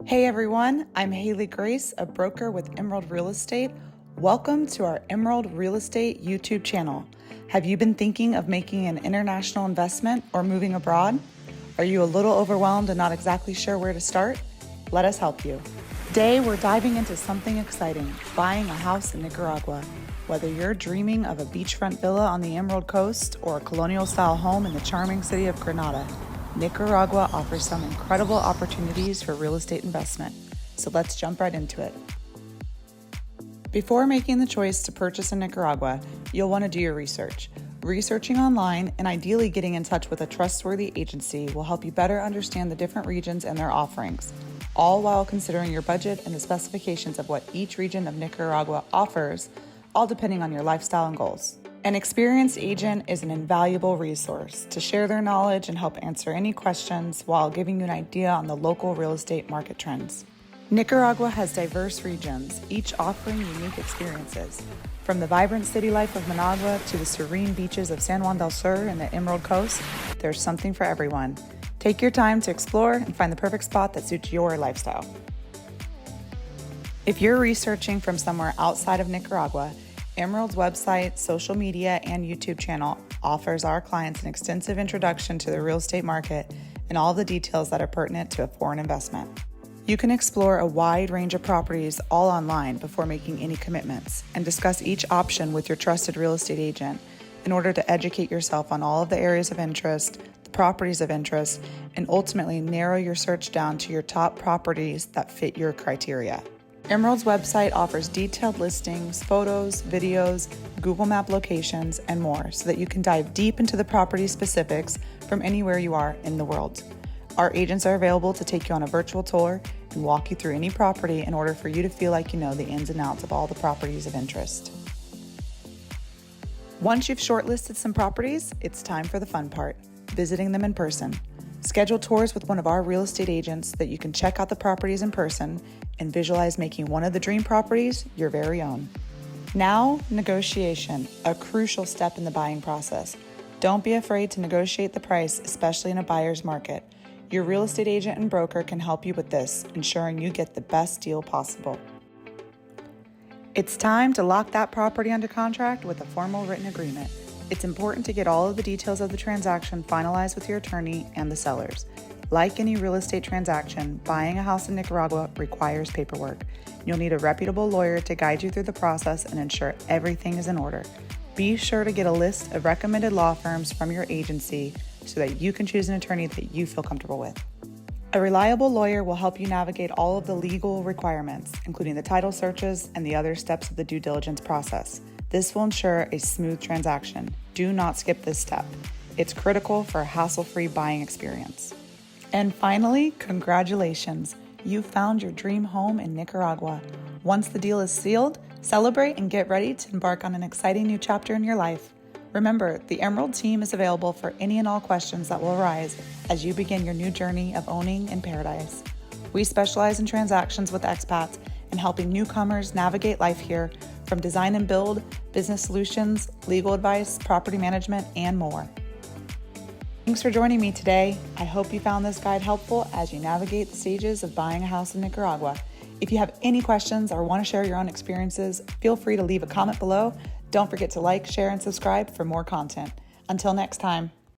Hey everyone, I'm Haley Grace, a broker with Emerald Real Estate. Welcome to our Emerald Real Estate YouTube channel. Have you been thinking of making an international investment or moving abroad? Are you a little overwhelmed and not exactly sure where to start? Let us help you. Today we're diving into something exciting, buying a house in Nicaragua. Whether you're dreaming of a beachfront villa on the Emerald Coast or a colonial-style home in the charming city of Granada, Nicaragua offers some incredible opportunities for real estate investment. So let's jump right into it. Before making the choice to purchase in Nicaragua, you'll want to do your research. Researching online and ideally getting in touch with a trustworthy agency will help you better understand the different regions and their offerings, all while considering your budget and the specifications of what each region of Nicaragua offers, all depending on your lifestyle and goals. An experienced agent is an invaluable resource to share their knowledge and help answer any questions while giving you an idea on the local real estate market trends. Nicaragua has diverse regions, each offering unique experiences. From the vibrant city life of Managua to the serene beaches of San Juan del Sur and the Emerald Coast, there's something for everyone. Take your time to explore and find the perfect spot that suits your lifestyle. If you're researching from somewhere outside of Nicaragua, Emerald's website, social media, and YouTube channel offers our clients an extensive introduction to the real estate market and all the details that are pertinent to a foreign investment. You can explore a wide range of properties all online before making any commitments and discuss each option with your trusted real estate agent in order to educate yourself on all of the areas of interest, the properties of interest, and ultimately narrow your search down to your top properties that fit your criteria. Emerald's website offers detailed listings, photos, videos, Google Map locations, and more so that you can dive deep into the property specifics from anywhere you are in the world. Our agents are available to take you on a virtual tour and walk you through any property in order for you to feel like you know the ins and outs of all the properties of interest. Once you've shortlisted some properties, it's time for the fun part, visiting them in person. Schedule tours with one of our real estate agents so that you can check out the properties in person and visualize making one of the dream properties your very own. Now, negotiation, a crucial step in the buying process. Don't be afraid to negotiate the price, especially in a buyer's market. Your real estate agent and broker can help you with this, ensuring you get the best deal possible. It's time to lock that property under contract with a formal written agreement. It's important to get all of the details of the transaction finalized with your attorney and the sellers. Like any real estate transaction, buying a house in Nicaragua requires paperwork. You'll need a reputable lawyer to guide you through the process and ensure everything is in order. Be sure to get a list of recommended law firms from your agency so that you can choose an attorney that you feel comfortable with. A reliable lawyer will help you navigate all of the legal requirements, including the title searches and the other steps of the due diligence process. This will ensure a smooth transaction. Do not skip this step. It's critical for a hassle-free buying experience. And finally, congratulations. You found your dream home in Nicaragua. Once the deal is sealed, celebrate and get ready to embark on an exciting new chapter in your life. Remember, the Emerald team is available for any and all questions that will arise as you begin your new journey of owning in paradise. We specialize in transactions with expats and helping newcomers navigate life here, from design and build, business solutions, legal advice, property management, and more. Thanks for joining me today. I hope you found this guide helpful as you navigate the stages of buying a house in Nicaragua. If you have any questions or want to share your own experiences, feel free to leave a comment below. Don't forget to like, share, and subscribe for more content. Until next time.